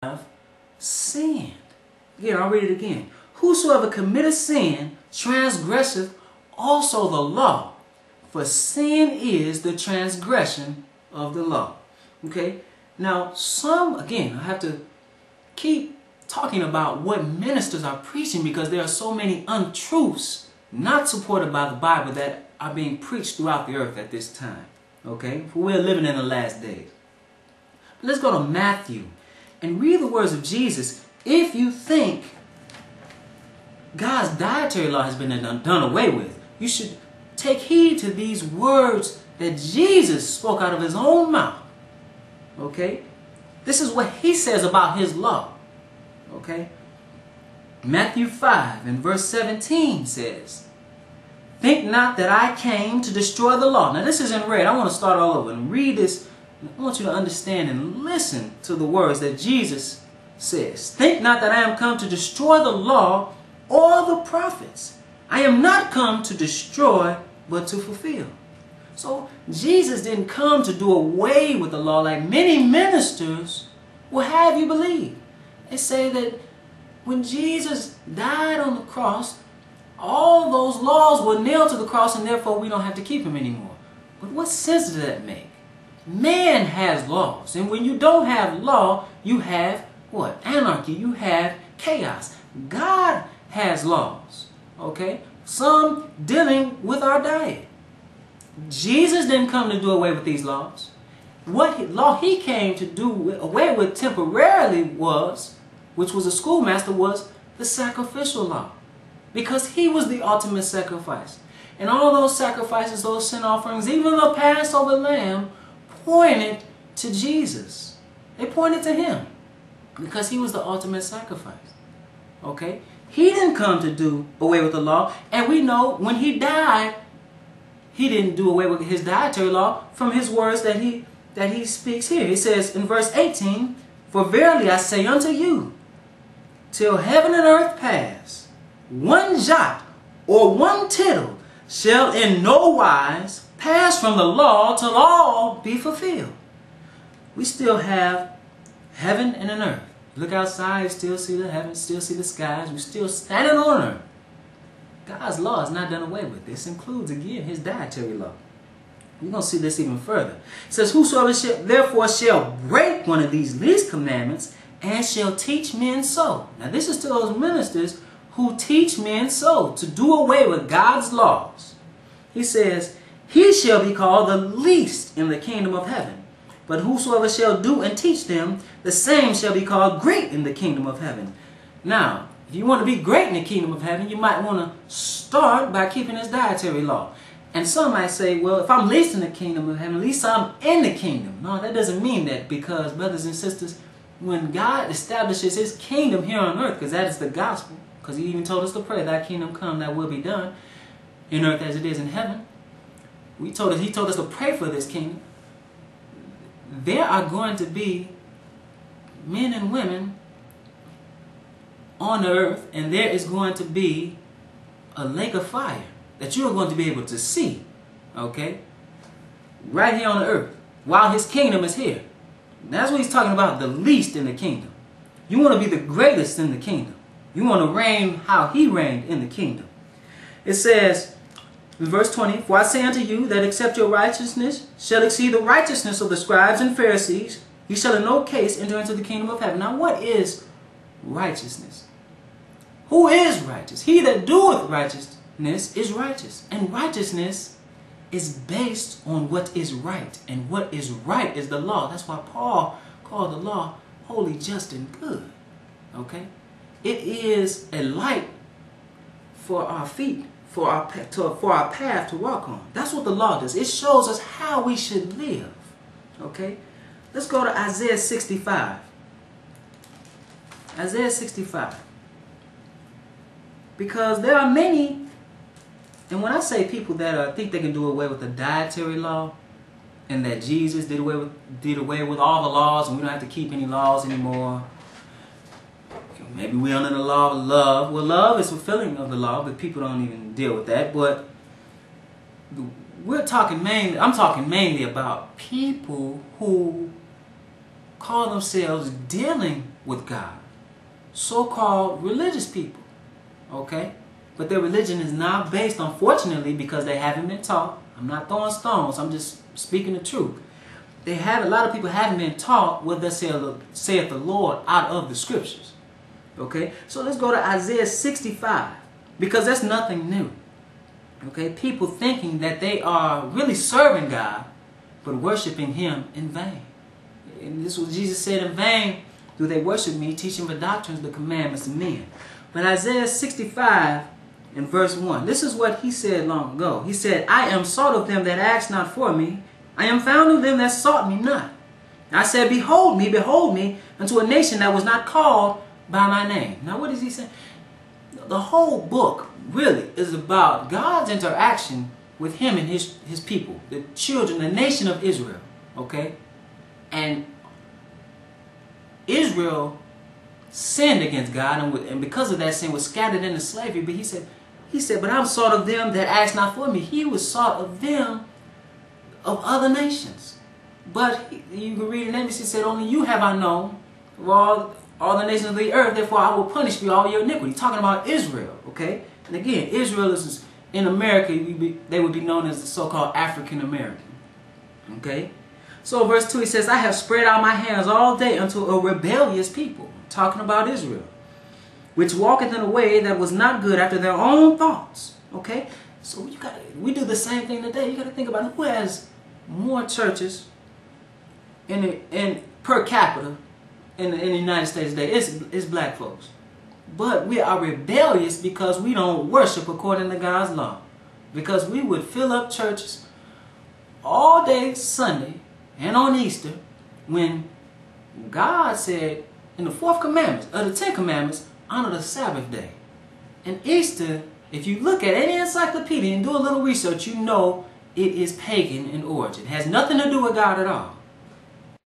have sinned. Again, I'll read it again. Whosoever committeth sin transgresseth also the law, for sin is the transgression of the law. Okay? Now, again, I have to keep talking about what ministers are preaching because there are so many untruths not supported by the Bible that are being preached throughout the earth at this time. Okay? For we're living in the last days. Let's go to Matthew and read the words of Jesus. If you think God's dietary law has been done away with, you should take heed to these words that Jesus spoke out of his own mouth. Okay? This is what he says about his law. Okay? Matthew 5 and verse 17 says, "Think not that I came to destroy the law." Now this is in red. I want to start all over and read this. I want you to understand and listen to the words that Jesus says. "Think not that I am come to destroy the law or the prophets. I am not come to destroy, but to fulfill." So Jesus didn't come to do away with the law like many ministers will have you believe. They say that when Jesus died on the cross, all those laws were nailed to the cross and therefore we don't have to keep them anymore. But what sense does that make? Man has laws, and when you don't have law, you have what? Anarchy. You have chaos. God has laws, okay? Some dealing with our diet. Jesus didn't come to do away with these laws. What law he came to do away with temporarily was, which was a schoolmaster, was the sacrificial law. Because he was the ultimate sacrifice. And all those sacrifices, those sin offerings, even the Passover lamb, pointed to Jesus. They pointed to him. Because he was the ultimate sacrifice. Okay? He didn't come to do away with the law. And we know when he died, he didn't do away with his dietary law from his words that he speaks here. He says in verse 18, "For verily I say unto you, till heaven and earth pass, one jot or one tittle shall in no wise pass from the law till all be fulfilled." We still have heaven and an earth. Look outside, you still see the heavens, still see the skies. We're still standing on earth. God's law is not done away with. This includes, again, his dietary law. We're going to see this even further. It says, "Whosoever therefore shall break one of these least commandments and shall teach men so." Now this is to those ministers who teach men so, to do away with God's laws. He says, "He shall be called the least in the kingdom of heaven. But whosoever shall do and teach them, the same shall be called great in the kingdom of heaven." Now, if you want to be great in the kingdom of heaven, you might want to start by keeping his dietary law. And some might say, well, if I'm least in the kingdom of heaven, at least I'm in the kingdom. No, that doesn't mean that, because, brothers and sisters, when God establishes his kingdom here on earth, because that is the gospel, because he even told us to pray, "Thy kingdom come, thy will be done, in earth as it is in heaven." He told us to pray for this kingdom. There are going to be men and women on the earth, and there is going to be a lake of fire that you're going to be able to see, okay? Right here on the earth, while his kingdom is here. That's what he's talking about, the least in the kingdom. You want to be the greatest in the kingdom. You want to reign how he reigned in the kingdom. It says, in verse 20, "For I say unto you that except your righteousness shall exceed the righteousness of the scribes and Pharisees, you shall in no case enter into the kingdom of heaven." Now what is righteousness? Who is righteous? He that doeth righteousness is righteous. And righteousness is based on what is right. And what is right is the law. That's why Paul called the law holy, just, and good. Okay? It is a light for our feet, for our path to walk on. That's what the law does. It shows us how we should live. Okay? Let's go to Isaiah 65. Isaiah 65. Because there are many, and when I say people that think they can do away with the dietary law, and that Jesus did away with all the laws, and we don't have to keep any laws anymore. Maybe we're under the law of love. Well, love is fulfilling of the law, but people don't even deal with that. But I'm talking mainly about people who call themselves dealing with God. So-called religious people, okay? But their religion is not based, unfortunately, because they haven't been taught. I'm not throwing stones, I'm just speaking the truth. A lot of people haven't been taught what thus saith the Lord out of the scriptures. Okay? So let's go to Isaiah 65, because that's nothing new. Okay? People thinking that they are really serving God, but worshiping Him in vain. And this is what Jesus said, in vain do they worship me, teaching the doctrines, the commandments of men. But Isaiah 65 in verse 1, this is what He said long ago. He said, I am sought of them that asked not for me. I am found of them that sought me not. I said, behold me, unto a nation that was not called by my name. Now what does He say? The whole book really is about God's interaction with Him and His people, the children, the nation of Israel. Okay? And Israel sinned against God, and because of that sin was scattered into slavery. But He said, but I'm sought of them that asked not for me. He was sought of them of other nations. But you can read in Amos, He said, only you have I known of all the nations of the earth, therefore I will punish you all your iniquity. Talking about Israel, okay? And again, Israel is, in America, they would be known as the so-called African American. Okay? So verse 2, He says, I have spread out my hands all day unto a rebellious people. Talking about Israel. Which walketh in a way that was not good after their own thoughts. Okay? So we do the same thing today. You got to think about it. Who has more churches in per capita in the United States today? It's black folks. But we are rebellious because we don't worship according to God's law. Because we would fill up churches all day Sunday and on Easter, when God said in the 4th commandment of the 10 commandments, honor the Sabbath day. And Easter, if you look at any encyclopedia and do a little research, you know it is pagan in origin. It has nothing to do with God at all.